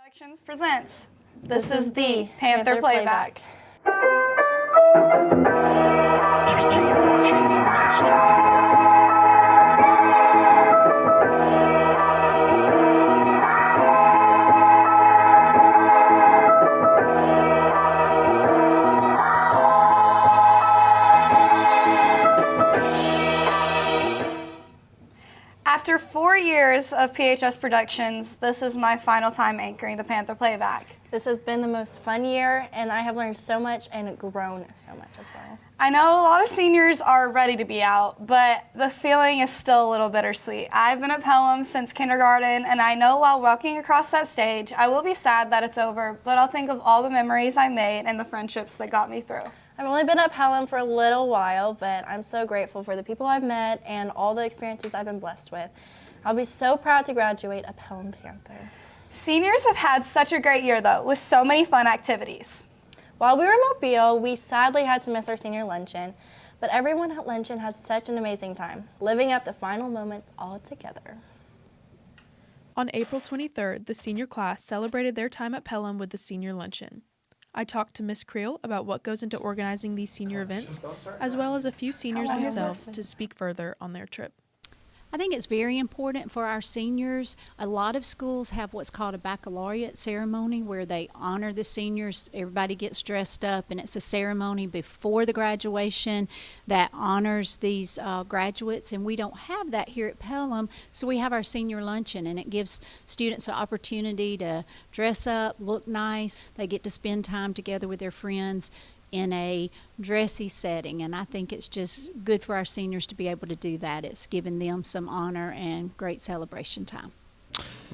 Productions presents. This is the Panther Playback. You are watching the master. After 4 years of PHS Productions, this is my final time anchoring the Panther Playback. This has been the most fun year, and I have learned so much and grown so much as well. I know a lot of seniors are ready to be out, but the feeling is still a little bittersweet. I've been at Pelham since kindergarten, and I know while walking across that stage, I will be sad that it's over, but I'll think of all the memories I made and the friendships that got me through. I've only been at Pelham for a little while, but I'm so grateful for the people I've met and all the experiences I've been blessed with. I'll be so proud to graduate a Pelham Panther. Seniors have had such a great year, though, with so many fun activities. While we were in Mobile, we sadly had to miss our senior luncheon, but everyone at Lunchin had such an amazing time, living up the final moments all together. On April 23rd, the senior class celebrated their time at Pelham with the senior luncheon. I talked to Miss Creel about what goes into organizing these senior events, as well as a few seniors themselves to speak further on their trip. I think it's very important for our seniors. A lot of schools have what's called a baccalaureate ceremony where they honor the seniors. Everybody gets dressed up, and it's a ceremony before the graduation that honors these graduates, and we don't have that here at Pelham, so we have our senior luncheon, and it gives students an opportunity to dress up, look nice. They get to spend time together with their friends in a dressy setting, and I think it's just good for our seniors to be able to do that. It's giving them some honor and great celebration time.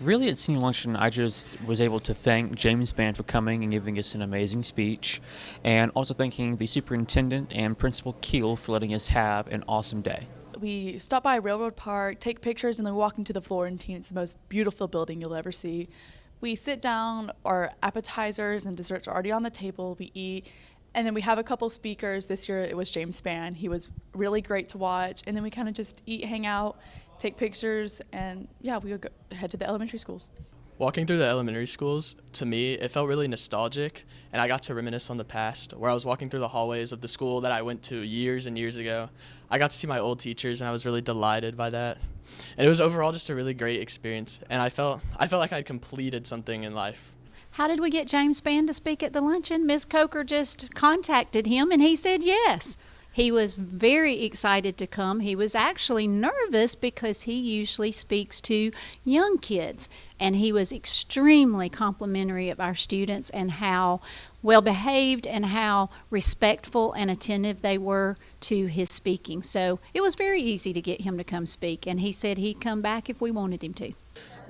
Really, at Senior Luncheon, I just was able to thank James Band for coming and giving us an amazing speech, and also thanking the superintendent and Principal Keel for letting us have an awesome day. We stop by Railroad Park, take pictures, and then walk into the Florentine. It's the most beautiful building you'll ever see. We sit down, our appetizers and desserts are already on the table, we eat, and then we have a couple speakers. This year it was James Spann. He was really great to watch. And then we kind of just eat, hang out, take pictures, and yeah, we would head to the elementary schools. Walking through the elementary schools, to me, it felt really nostalgic, and I got to reminisce on the past, where I was walking through the hallways of the school that I went to years and years ago. I got to see my old teachers, and I was really delighted by that. And it was overall just a really great experience, and I felt like I'd completed something in life. How did we get James Spann to speak at the luncheon? Ms. Coker just contacted him, and he said yes. He was very excited to come. He was actually nervous because he usually speaks to young kids, and he was extremely complimentary of our students and how well behaved and how respectful and attentive they were to his speaking. So it was very easy to get him to come speak, and he said he'd come back if we wanted him to.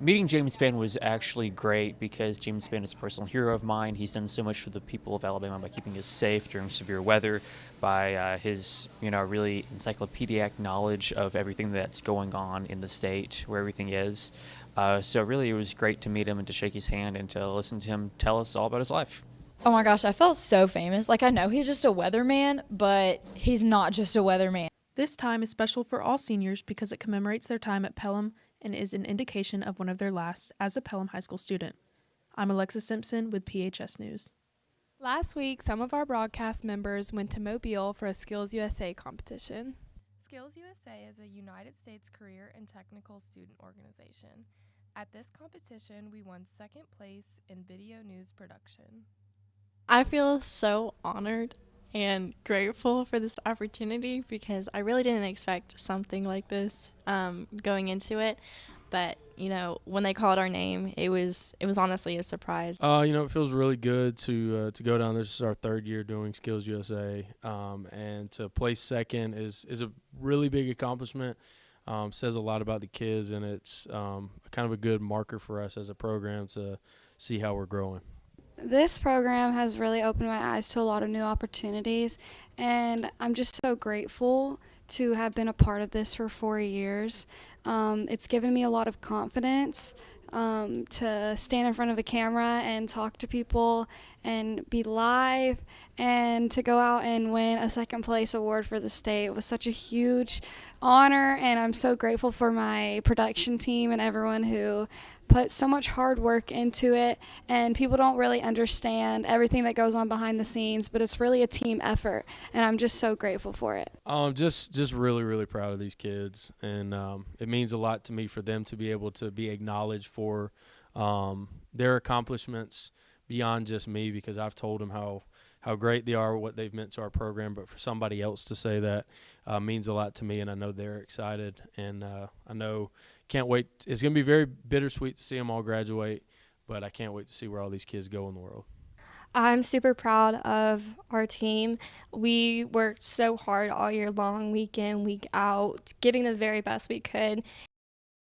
Meeting James Spann was actually great because James Spann is a personal hero of mine. He's done so much for the people of Alabama by keeping us safe during severe weather, by his really encyclopedic knowledge of everything that's going on in the state, where everything is. So really it was great to meet him and to shake his hand and to listen to him tell us all about his life. Oh my gosh, I felt so famous. Like, I know he's just a weatherman, but he's not just a weatherman. This time is special for all seniors because it commemorates their time at Pelham and is an indication of one of their last as a Pelham High School student. I'm Alexis Simpson with PHS News. Last week, some of our broadcast members went to Mobile for a Skills USA competition. Skills USA is a United States career and technical student organization. At this competition, we won second place in video news production. I feel so honored and grateful for this opportunity because I really didn't expect something like this going into it. But, when they called our name, it was honestly a surprise. It feels really good to go down. This is our third year doing Skills USA, and to place second is a really big accomplishment. Says a lot about the kids, and it's kind of a good marker for us as a program to see how we're growing. This program has really opened my eyes to a lot of new opportunities, and I'm just so grateful to have been a part of this for 4 years. It's given me a lot of confidence to stand in front of a camera and talk to people and be live, and to go out and win a second place award for the state was such a huge honor. And I'm so grateful for my production team and everyone who put so much hard work into it. And people don't really understand everything that goes on behind the scenes, but it's really a team effort, and I'm just so grateful for it. Just really, really proud of these kids, and it means a lot to me for them to be able to be acknowledged for their accomplishments beyond just me, because I've told them how great they are, what they've meant to our program, but for somebody else to say that means a lot to me, and I know they're excited, and I know can't wait. It's going to be very bittersweet to see them all graduate, but I can't wait to see where all these kids go in the world. I'm super proud of our team. We worked so hard all year long, week in, week out, giving the very best we could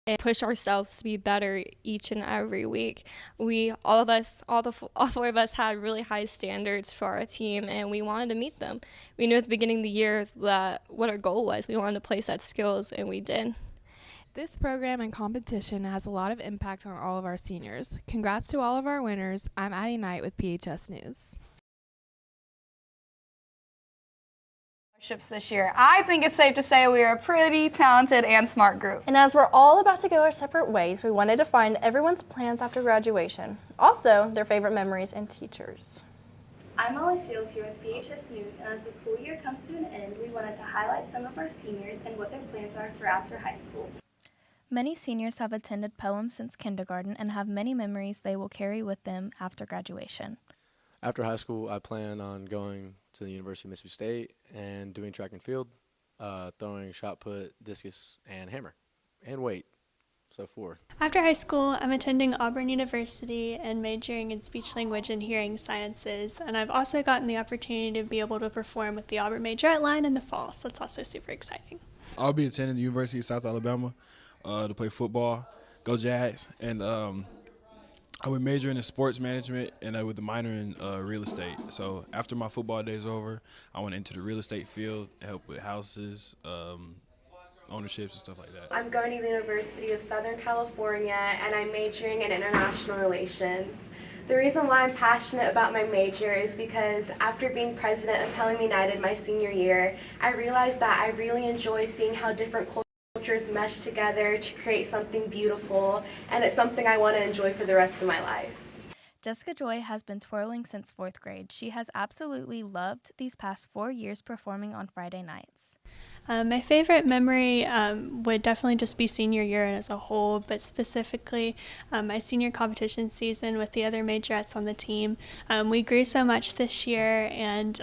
and push ourselves to be better each and every week. All four of us had really high standards for our team, and we wanted to meet them. We knew at the beginning of the year that what our goal was. We wanted to place at skills, and we did. This program and competition has a lot of impact on all of our seniors. Congrats to all of our winners. I'm Addie Knight with PHS News. This year, I think it's safe to say we are a pretty talented and smart group. And as we're all about to go our separate ways, we wanted to find everyone's plans after graduation. Also, their favorite memories and teachers. I'm Molly Sales here with PHS News, and as the school year comes to an end, we wanted to highlight some of our seniors and what their plans are for after high school. Many seniors have attended Pelham since kindergarten and have many memories they will carry with them after graduation. After high school, I plan on going to the University of Mississippi State and doing track and field, throwing shot put, discus, and hammer, and weight, so 4. After high school, I'm attending Auburn University and majoring in speech language and hearing sciences, and I've also gotten the opportunity to be able to perform with the Auburn Majorette line in the fall, so that's also super exciting. I'll be attending the University of South Alabama to play football, go Jags, and I would major in sports management and with a minor in real estate. So after my football days over, I went into the real estate field, help with houses, ownerships and stuff like that. I'm going to the University of Southern California, and I'm majoring in international relations. The reason why I'm passionate about my major is because after being president of Pelham United my senior year, I realized that I really enjoy seeing how different cultures mesh together to create something beautiful, and it's something I want to enjoy for the rest of my life. Jessica Joy has been twirling since 4th grade. She has absolutely loved these past 4 years performing on Friday nights. My favorite memory would definitely just be senior year as a whole, but specifically my senior competition season with the other majorettes on the team. We grew so much this year, and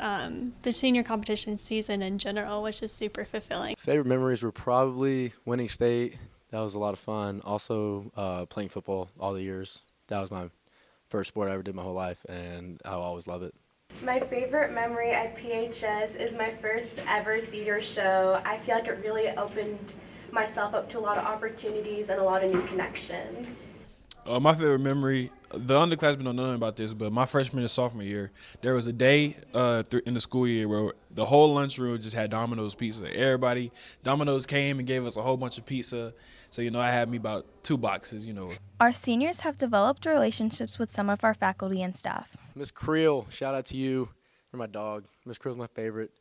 the senior competition season in general was just super fulfilling. Favorite memories were probably winning state. That was a lot of fun. Also playing football all the years. That was my first sport I ever did my whole life, and I'll always love it. My favorite memory at PHS is my first ever theater show. I feel like it really opened myself up to a lot of opportunities and a lot of new connections. My favorite memory, the underclassmen don't know nothing about this, but my freshman and sophomore year, there was a day in the school year where the whole lunchroom just had Domino's pizza. Everybody, Domino's came and gave us a whole bunch of pizza. So, I had me about 2 boxes, Our seniors have developed relationships with some of our faculty and staff. Miss Creel, shout out to you. You're my dog. Miss Creel's my favorite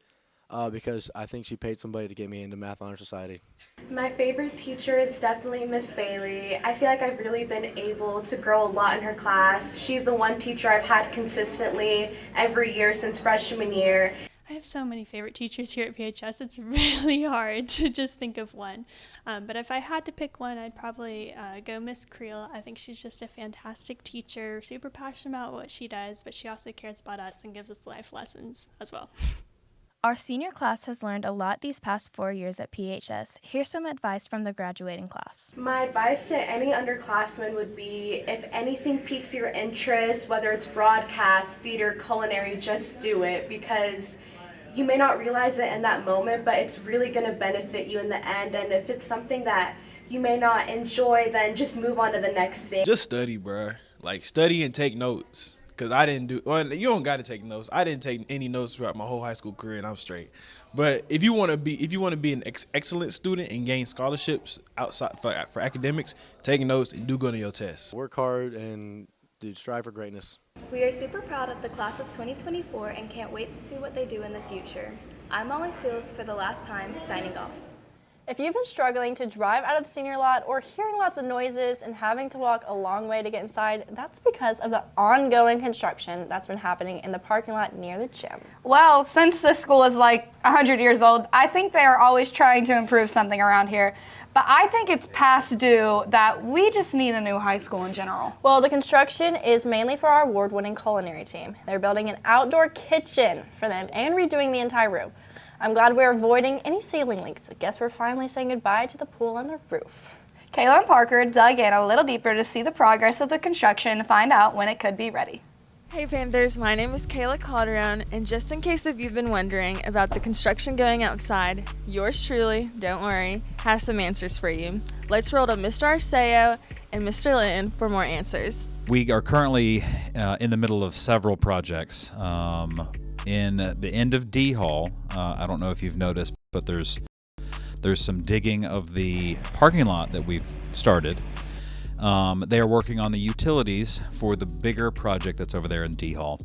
because I think she paid somebody to get me into Math Honor Society. My favorite teacher is definitely Miss Bailey. I feel like I've really been able to grow a lot in her class. She's the one teacher I've had consistently every year since freshman year. I have so many favorite teachers here at PHS. It's really hard to just think of one. But if I had to pick one, I'd probably go Miss Creel. I think she's just a fantastic teacher, super passionate about what she does, but she also cares about us and gives us life lessons as well. Our senior class has learned a lot these past 4 years at PHS. Here's some advice from the graduating class. My advice to any underclassmen would be, if anything piques your interest, whether it's broadcast, theater, culinary, just do it, because you may not realize it in that moment, but it's really going to benefit you in the end. And if it's something that you may not enjoy, then just move on to the next thing. Just study, bruh. Like, study and take notes. Because I didn't you don't got to take notes. I didn't take any notes throughout my whole high school career, and I'm straight. But if you want to be an excellent student and gain scholarships outside for academics, take notes and do good on your tests. Work hard and strive for greatness. We are super proud of the class of 2024 and can't wait to see what they do in the future. I'm Molly Seals for the last time, signing off. If you've been struggling to drive out of the senior lot or hearing lots of noises and having to walk a long way to get inside, that's because of the ongoing construction that's been happening in the parking lot near the gym. Well, since this school is like 100 years old, I think they are always trying to improve something around here. But I think it's past due that we just need a new high school in general. Well, the construction is mainly for our award-winning culinary team. They're building an outdoor kitchen for them and redoing the entire room. I'm glad we're avoiding any ceiling leaks. I guess we're finally saying goodbye to the pool on the roof. Kayla and Parker dug in a little deeper to see the progress of the construction and find out when it could be ready. Hey Panthers, my name is Kayla Calderon, and just in case if you've been wondering about the construction going outside, yours truly, don't worry, has some answers for you. Let's roll to Mr. Arceo and Mr. Linton for more answers. We are currently in the middle of several projects. In the end of D Hall, I don't know if you've noticed, but there's some digging of the parking lot that we've started. They are working on the utilities for the bigger project that's over there in D Hall,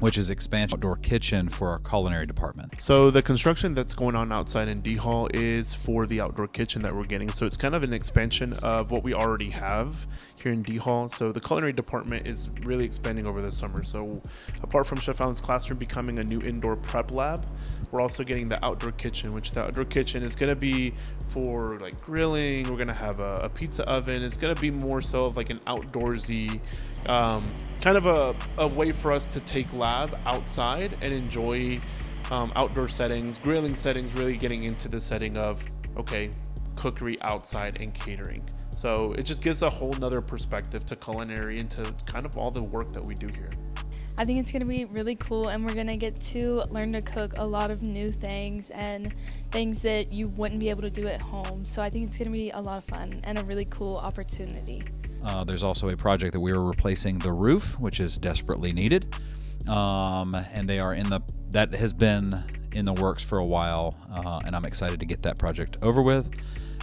which is expansion outdoor kitchen for our culinary department. So the construction that's going on outside in D Hall is for the outdoor kitchen that we're getting. So it's kind of an expansion of what we already have here in D Hall. So the culinary department is really expanding over the summer. So apart from Chef Allen's classroom becoming a new indoor prep lab, we're also getting the outdoor kitchen, which the outdoor kitchen is going to be for like grilling. We're going to have a pizza oven. It's going to be more so of like an outdoorsy, kind of a way for us to take lab outside and enjoy outdoor settings, grilling settings, really getting into the setting of, okay, cookery outside and catering. So it just gives a whole nother perspective to culinary and to kind of all the work that we do here. I think it's going to be really cool, and we're going to get to learn to cook a lot of new things and things that you wouldn't be able to do at home. So I think it's going to be a lot of fun and a really cool opportunity. There's also a project that we are replacing the roof, which is desperately needed, and they are that has been in the works for a while, and I'm excited to get that project over with,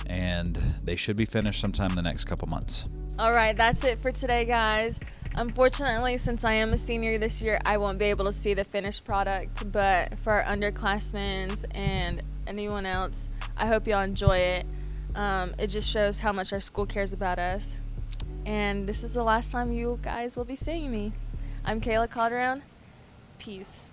and they should be finished sometime in the next couple months. All right, that's it for today, guys. Unfortunately, since I am a senior this year, I won't be able to see the finished product, but for our underclassmen and anyone else, I hope y'all enjoy it. It just shows how much our school cares about us. And this is the last time you guys will be seeing me. I'm Kayla Calderon. Peace.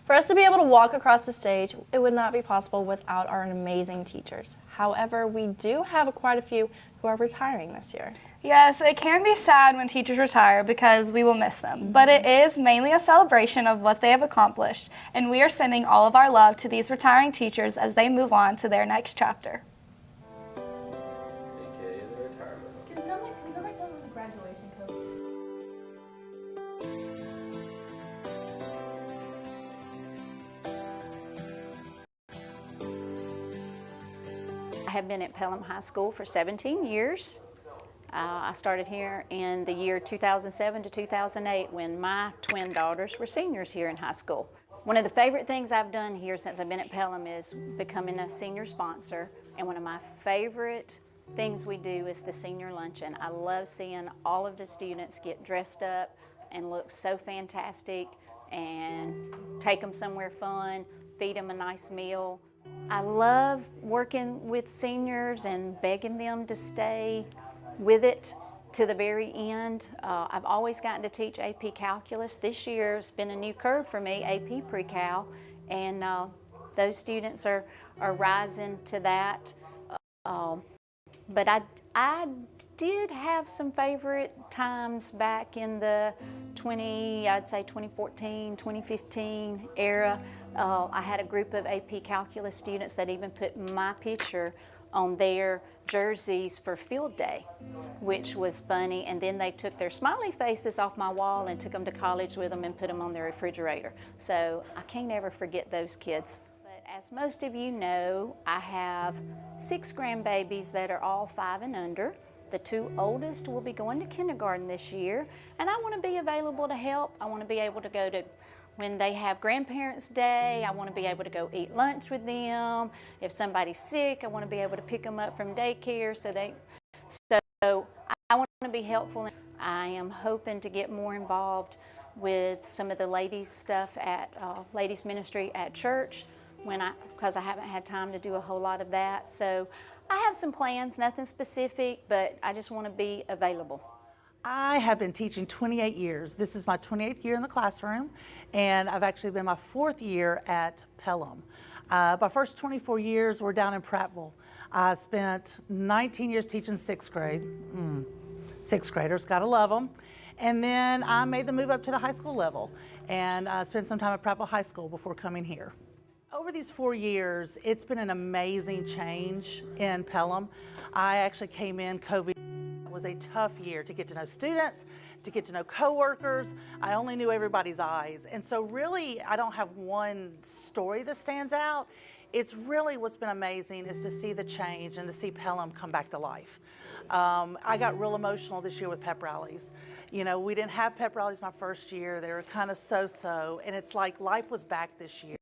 For us to be able to walk across the stage, it would not be possible without our amazing teachers. However, we do have quite a few who are retiring this year. Yes, it can be sad when teachers retire because we will miss them, but it is mainly a celebration of what they have accomplished, and we are sending all of our love to these retiring teachers as they move on to their next chapter. Can somebody tell us the graduation coach? I have been at Pelham High School for 17 years. I started here in the year 2007 to 2008 when my twin daughters were seniors here in high school. One of the favorite things I've done here since I've been at Pelham is becoming a senior sponsor, and one of my favorite things we do is the senior luncheon. I love seeing all of the students get dressed up and look so fantastic and take them somewhere fun, feed them a nice meal. I love working with seniors and begging them to stay with it to the very end. I've always gotten to teach AP Calculus. This year has been a new curve for me, AP Pre-Cal, and those students are rising to that. But I did have some favorite times back in the 2014, 2015 era. I had a group of AP Calculus students that even put my picture on their jerseys for field day, which was funny. And then they took their smiley faces off my wall and took them to college with them and put them on their refrigerator. So I can't ever forget those kids. But as most of you know, I have 6 grandbabies that are all 5 and under. The 2 oldest will be going to kindergarten this year, and I want to be available to help. I want to be able to go to When they have Grandparents' Day, I want to be able to go eat lunch with them. If somebody's sick, I want to be able to pick them up from daycare. So I want to be helpful. I am hoping to get more involved with some of the ladies' stuff at ladies' ministry at church because I haven't had time to do a whole lot of that. So I have some plans, nothing specific, but I just want to be available. I have been teaching 28 years. This is my 28th year in the classroom, and I've actually been my 4th year at Pelham. My first 24 years were down in Prattville. I spent 19 years teaching 6th grade. 6th graders, gotta love them. And then I made the move up to the high school level and spent some time at Prattville High School before coming here. Over these 4 years, it's been an amazing change in Pelham. I actually came in COVID. It was a tough year to get to know students, to get to know coworkers. I only knew everybody's eyes. And so really, I don't have one story that stands out. It's really what's been amazing is to see the change and to see Pelham come back to life. I got real emotional this year with pep rallies. You know, we didn't have pep rallies my first year. They were kind of so-so. And it's like life was back this year.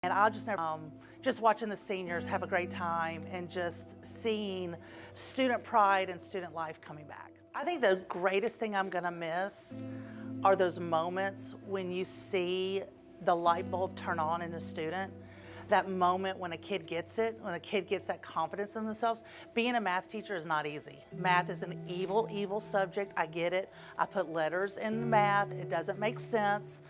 And I'll just never, just watching the seniors have a great time and just seeing student pride and student life coming back. I think the greatest thing I'm gonna miss are those moments when you see the light bulb turn on in a student. That moment when a kid gets it, when a kid gets that confidence in themselves. Being a math teacher is not easy. Math is an evil, evil subject. I get it. I put letters in math. It doesn't make sense.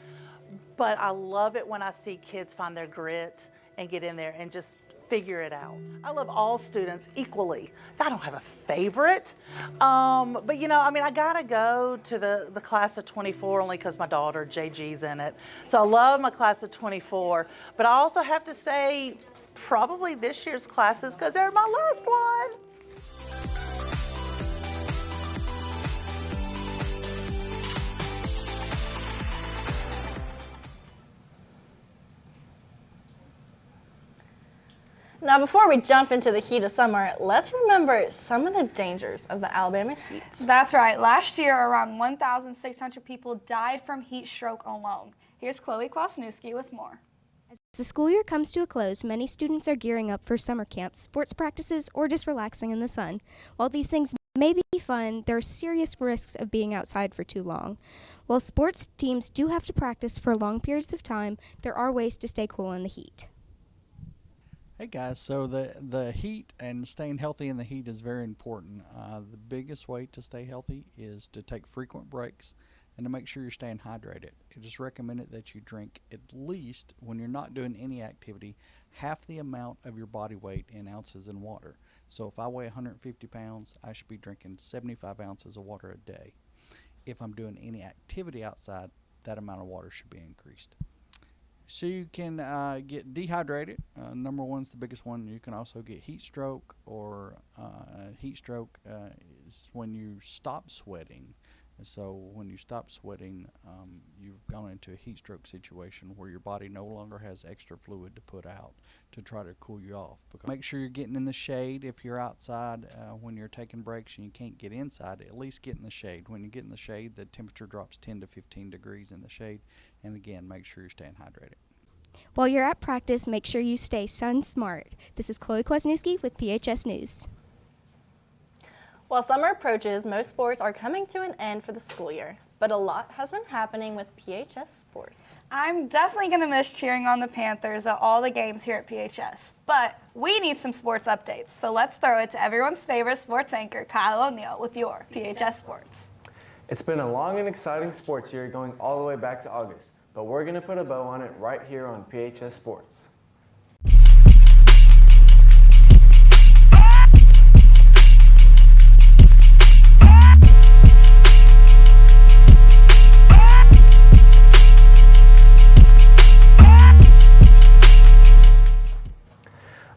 But I love it when I see kids find their grit and get in there and just figure it out. I love all students equally. I don't have a favorite, but you know, I mean, I gotta go to the class of 24 only because my daughter JG's in it. So I love my class of 24, but I also have to say probably this year's classes because they're my last one. Now, before we jump into the heat of summer, let's remember some of the dangers of the Alabama heat. That's right. Last year, around 1,600 people died from heat stroke alone. Here's Chloe Kwasniewski with more. As the school year comes to a close, many students are gearing up for summer camps, sports practices, or just relaxing in the sun. While these things may be fun, there are serious risks of being outside for too long. While sports teams do have to practice for long periods of time, there are ways to stay cool in the heat. Hey guys, so the heat and staying healthy in the heat is very important. The biggest way to stay healthy is to take frequent breaks and to make sure you're staying hydrated. It is recommended that you drink at least, when you're not doing any activity, half the amount of your body weight in ounces in water. So if I weigh 150 pounds, I should be drinking 75 ounces of water a day. If I'm doing any activity outside, that amount of water should be increased. So you can get dehydrated. Number one's the biggest one. You can also get heat stroke, or heat stroke is when you stop sweating. So when you stop sweating, you've gone into a heat stroke situation where your body no longer has extra fluid to put out to try to cool you off. Make sure you're getting in the shade. If you're outside when you're taking breaks and you can't get inside, at least get in the shade. When you get in the shade, the temperature drops 10 to 15 degrees in the shade. And again, make sure you're staying hydrated. While you're at practice, make sure you stay sun smart. This is Chloe Kwasniewski with PHS News. While summer approaches, most sports are coming to an end for the school year, but a lot has been happening with PHS sports. I'm definitely going to miss cheering on the Panthers at all the games here at PHS, but we need some sports updates, so let's throw it to everyone's favorite sports anchor, Kyle O'Neill, with your PHS Sports. It's been a long and exciting sports year going all the way back to August, but we're going to put a bow on it right here on PHS Sports.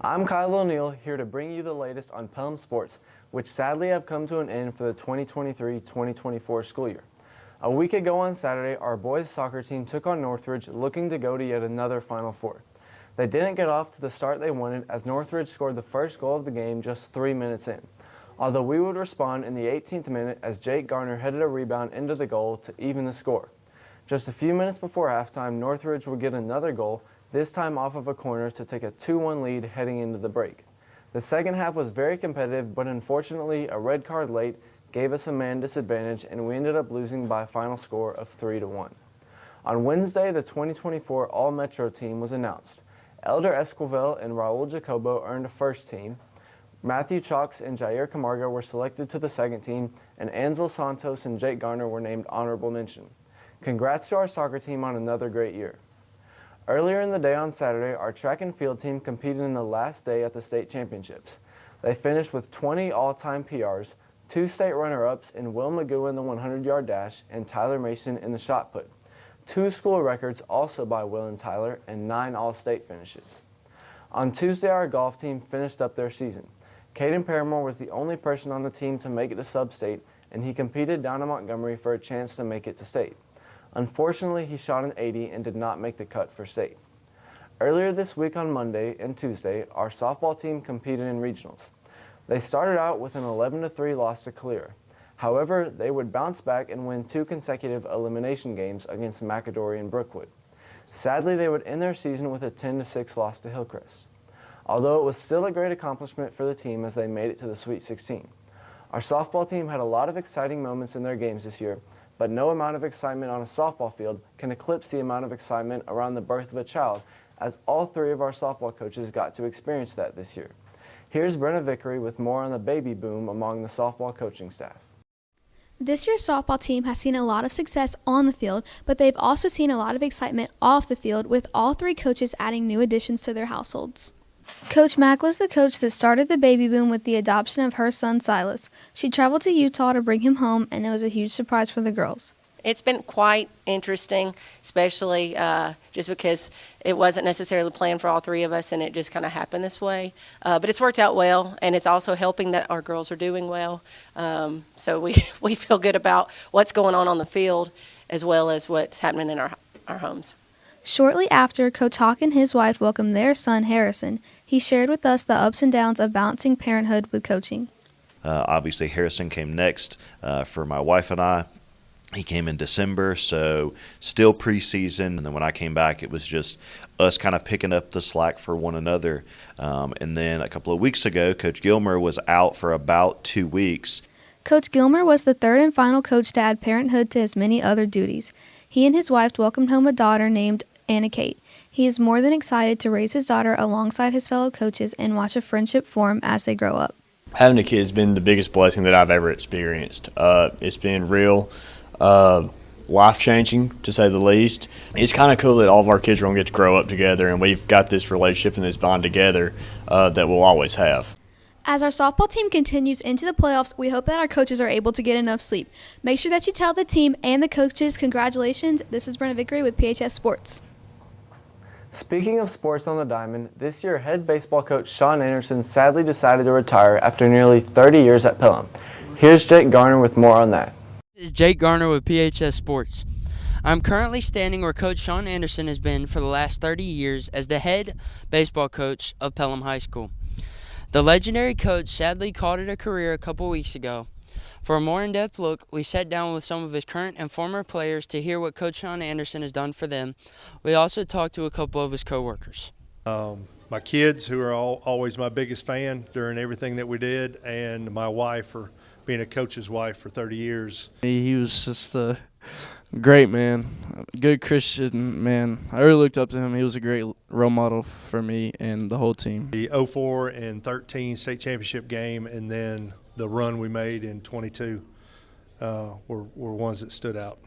I'm Kyle O'Neill, here to bring you the latest on Pelham sports, which sadly have come to an end for the 2023-2024 school year. A week ago on Saturday, our boys soccer team took on Northridge, looking to go to yet another Final Four. They didn't get off to the start they wanted, as Northridge scored the first goal of the game just 3 minutes in. Although we would respond in the 18th minute as Jake Garner headed a rebound into the goal to even the score. Just a few minutes before halftime, Northridge would get another goal, this time off of a corner to take a 2-1 lead heading into the break. The second half was very competitive, but unfortunately a red card late gave us a man disadvantage and we ended up losing by a final score of 3-1. On Wednesday, the 2024 All-Metro team was announced. Elder Esquivel and Raul Jacobo earned a first team. Matthew Chalks and Jair Camargo were selected to the second team, and Ansel Santos and Jake Garner were named honorable mention. Congrats to our soccer team on another great year. Earlier in the day on Saturday, our track and field team competed in the last day at the state championships. They finished with 20 all-time PRs, 2 state runner-ups in Will Magoo in the 100-yard dash and Tyler Mason in the shot put. 2 school records also by Will and Tyler, and 9 all-state finishes. On Tuesday, our golf team finished up their season. Caden Paramore was the only person on the team to make it to sub-state, and he competed down in Montgomery for a chance to make it to state. Unfortunately, he shot an 80 and did not make the cut for state. Earlier this week on Monday and Tuesday, our softball team competed in regionals. They started out with an 11-3 loss to Calera. However, they would bounce back and win 2 consecutive elimination games against McAdory and Brookwood. Sadly, they would end their season with a 10-6 loss to Hillcrest. Although it was still a great accomplishment for the team as they made it to the Sweet 16. Our softball team had a lot of exciting moments in their games this year, but no amount of excitement on a softball field can eclipse the amount of excitement around the birth of a child, as all 3 of our softball coaches got to experience that this year. Here's Brenna Vickery with more on the baby boom among the softball coaching staff. This year's softball team has seen a lot of success on the field, but they've also seen a lot of excitement off the field, with all 3 coaches adding new additions to their households. Coach Mack was the coach that started the baby boom with the adoption of her son Silas. She traveled to Utah to bring him home, and it was a huge surprise for the girls. It's been quite interesting, especially just because it wasn't necessarily planned for all 3 of us, and it just kind of happened this way. But it's worked out well, and it's also helping that our girls are doing well. So we feel good about what's going on the field as well as what's happening in our homes. Shortly after, Coach Hawk and his wife welcomed their son Harrison. He shared with us the ups and downs of balancing parenthood with coaching. Obviously, Harrison came next for my wife and I. He came in December, so still preseason. And then when I came back, it was just us kind of picking up the slack for one another. And then a couple of weeks ago, Coach Gilmer was out for about 2 weeks. Coach Gilmer was the 3rd and final coach to add parenthood to his many other duties. He and his wife welcomed home a daughter named Anna Kate. He is more than excited to raise his daughter alongside his fellow coaches and watch a friendship form as they grow up. Having a kid has been the biggest blessing that I've ever experienced. It's been real life-changing, to say the least. It's kind of cool that all of our kids are going to get to grow up together, and we've got this relationship and this bond together that we'll always have. As our softball team continues into the playoffs, we hope that our coaches are able to get enough sleep. Make sure that you tell the team and the coaches congratulations. This is Brenna Vickery with PHS Sports. Speaking of sports on the diamond, this year head baseball coach Sean Anderson sadly decided to retire after nearly 30 years at Pelham. Here's Jake Garner with more on that. This is Jake Garner with PHS Sports. I'm currently standing where Coach Sean Anderson has been for the last 30 years as the head baseball coach of Pelham High School. The legendary coach sadly called it a career a couple weeks ago. For a more in-depth look, we sat down with some of his current and former players to hear what Coach Sean Anderson has done for them. We also talked to a couple of his coworkers. My kids, who are always my biggest fan during everything that we did, and my wife, for being a coach's wife for 30 years. He was just a great man, a good Christian man. I really looked up to him. He was a great role model for me and the whole team. The 04 and 13 state championship game, and then the run we made in 22 were ones that stood out.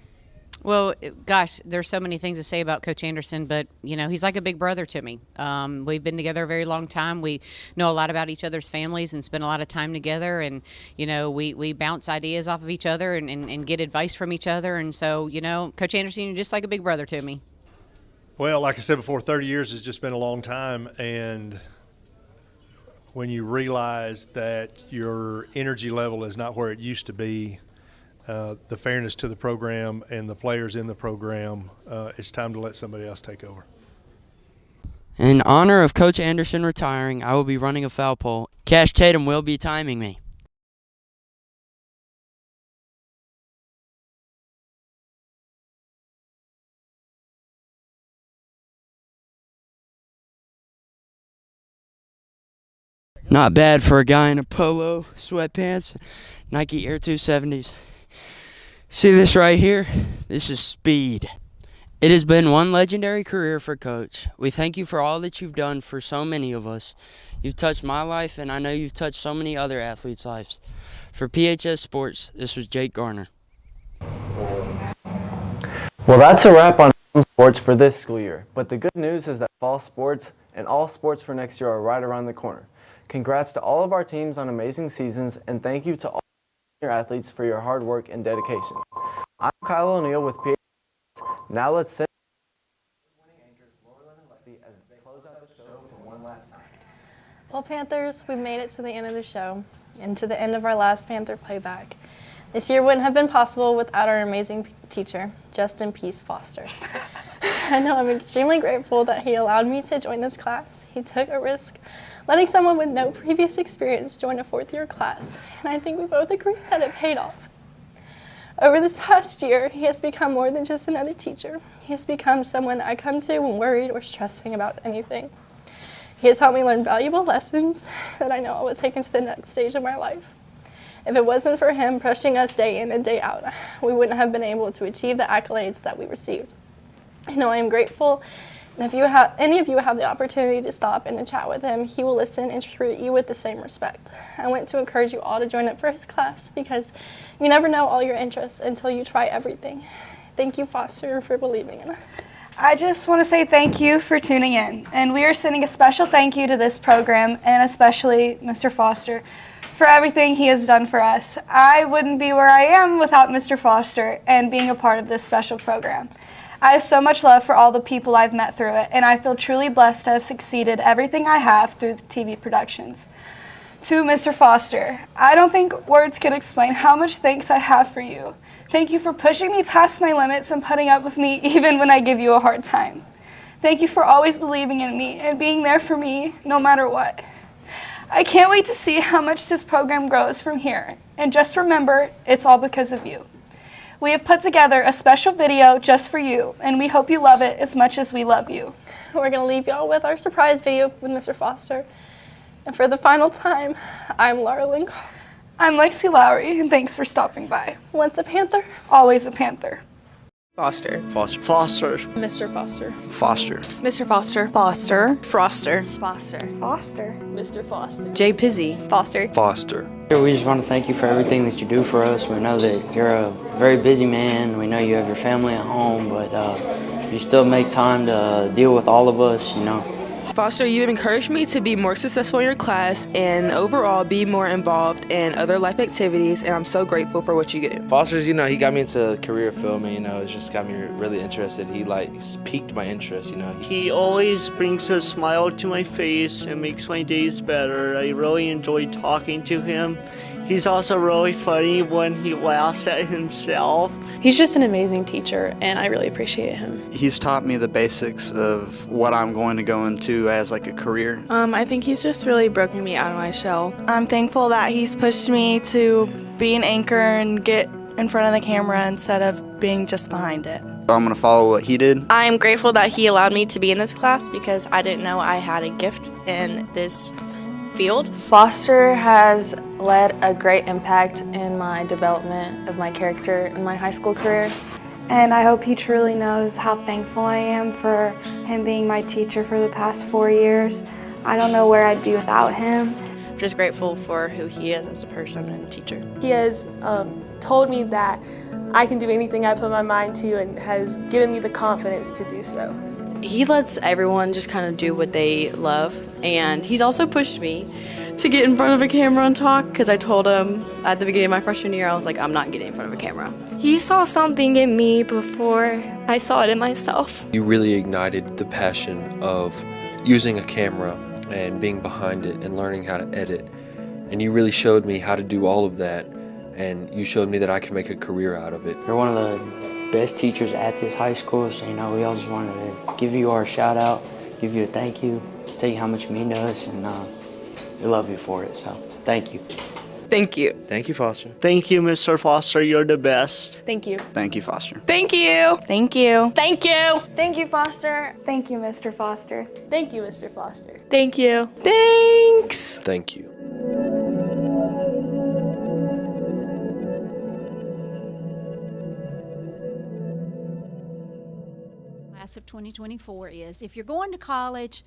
Well, gosh, there's so many things to say about Coach Anderson, but, you know, he's like a big brother to me. We've been together a very long time. We know a lot about each other's families and spend a lot of time together. And, you know, we bounce ideas off of each other and get advice from each other. And so, you know, Coach Anderson, you're just like a big brother to me. Well, like I said before, 30 years has just been a long time. And when you realize that your energy level is not where it used to be, the fairness to the program and the players in the program, it's time to let somebody else take over. In honor of Coach Anderson retiring, I will be running a foul pole. Cash Tatum will be timing me. Not bad for a guy in a polo, sweatpants, Nike Air 270s. See this right here? This is speed. It has been one legendary career for Coach. We thank you for all that you've done for so many of us. You've touched my life, and I know you've touched so many other athletes' lives. For PHS Sports, this was Jake Garner. Well, that's a wrap on sports for this school year. But the good news is that fall sports and all sports for next year are right around the corner. Congrats to all of our teams on amazing seasons, and thank you to all your athletes for your hard work and dedication. I'm Kyle O'Neill with PHS. Now let's send as they close out the show for one last time. Well, Panthers, we've made it to the end of the show and to the end of our last Panther playback. This year wouldn't have been possible without our amazing teacher, Justin Peace Foster. I know I'm extremely grateful that he allowed me to join this class. He took a risk, letting someone with no previous experience join a fourth-year class, and I think we both agree that it paid off. Over this past year, he has become more than just another teacher. He has become someone I come to when worried or stressing about anything. He has helped me learn valuable lessons that I know I will take into the next stage of my life. If it wasn't for him pushing us day in and day out, we wouldn't have been able to achieve the accolades that we received. I know I am grateful, and if any of you have the opportunity to stop and to chat with him, he will listen and treat you with the same respect. I want to encourage you all to join up for his class because you never know all your interests until you try everything. Thank you, Foster, for believing in us. I just want to say thank you for tuning in, and we are sending a special thank you to this program and especially Mr. Foster for everything he has done for us. I wouldn't be where I am without Mr. Foster and being a part of this special program. I have so much love for all the people I've met through it, and I feel truly blessed to have succeeded everything I have through the TV productions. To Mr. Foster, I don't think words can explain how much thanks I have for you. Thank you for pushing me past my limits and putting up with me even when I give you a hard time. Thank you for always believing in me and being there for me no matter what. I can't wait to see how much this program grows from here. And just remember, it's all because of you. We have put together a special video just for you, and we hope you love it as much as we love you. We're going to leave y'all with our surprise video with Mr. Foster. And for the final time, I'm Laura Link. I'm Lexi Lowry, and thanks for stopping by. Once a Panther, always a Panther. Foster. Foster. Foster. Mr. Foster. Foster. Mr. Foster. Foster. Foster. Foster. Foster. Mr. Foster. J. Pizzy. Foster. Foster. We just want to thank you for everything that you do for us. We know that you're a very busy man. We know you have your family at home, but you still make time to deal with all of us, you know. Foster, you have encouraged me to be more successful in your class and overall be more involved in other life activities, and I'm so grateful for what you do. Foster's, he got me into career filming, it's just got me really interested. He's piqued my interest, He always brings a smile to my face and makes my days better. I really enjoy talking to him. He's also really funny when he laughs at himself. He's just an amazing teacher, and I really appreciate him. He's taught me the basics of what I'm going to go into as like a career. I think he's just really broken me out of my shell. I'm thankful that he's pushed me to be an anchor and get in front of the camera instead of being just behind it. I'm going to follow what he did. I'm grateful that he allowed me to be in this class because I didn't know I had a gift in this field. Foster has led a great impact in my development of my character in my high school career. And I hope he truly knows how thankful I am for him being my teacher for the past 4 years. I don't know where I'd be without him. I'm just grateful for who he is as a person and a teacher. He has told me that I can do anything I put my mind to and has given me the confidence to do so. He lets everyone just kind of do what they love, and he's also pushed me to get in front of a camera and talk because I told him at the beginning of my freshman year, I was like, I'm not getting in front of a camera. He saw something in me before I saw it in myself. You really ignited the passion of using a camera and being behind it and learning how to edit. And you really showed me how to do all of that, and you showed me that I could make a career out of it. You're one of the best teachers at this high school, so we all just wanted to give you our shout out, give you a thank you, tell you how much you mean to us, and we love you for it, so thank you. Thank you. Thank you, Foster. Thank you, Mr. Foster. You're the best. Thank you. Thank you, Foster. Thank you. Thank you. Thank you. Thank you, Foster. Thank you, Mr. Foster. Thank you, Mr. Foster. Thank you. Thank Thanks. Thank you. Class of 2024 is if you're going to college,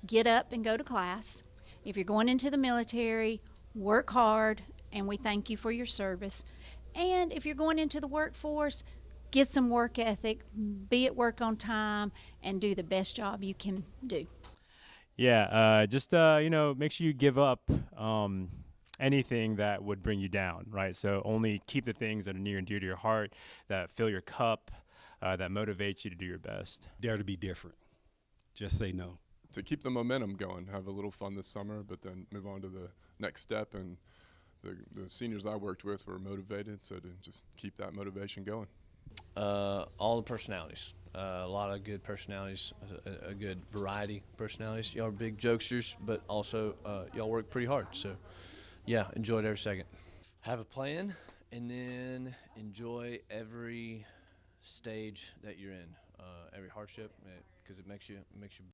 get up and go to class. If you're going into the military, work hard, and we thank you for your service. And if you're going into the workforce, get some work ethic, be at work on time, and do the best job you can do. Yeah, just make sure you give up anything that would bring you down, right? So only keep the things that are near and dear to your heart, that fill your cup, that motivate you to do your best. Dare to be different. Just say no. To keep the momentum going, have a little fun this summer, but then move on to the next step. And the seniors I worked with were motivated, so to just keep that motivation going. All the personalities. A lot of good personalities, a good variety of personalities. Y'all are big jokesters, but also y'all work pretty hard. So, yeah, enjoyed every second. Have a plan, and then enjoy every stage that you're in, every hardship, because it makes you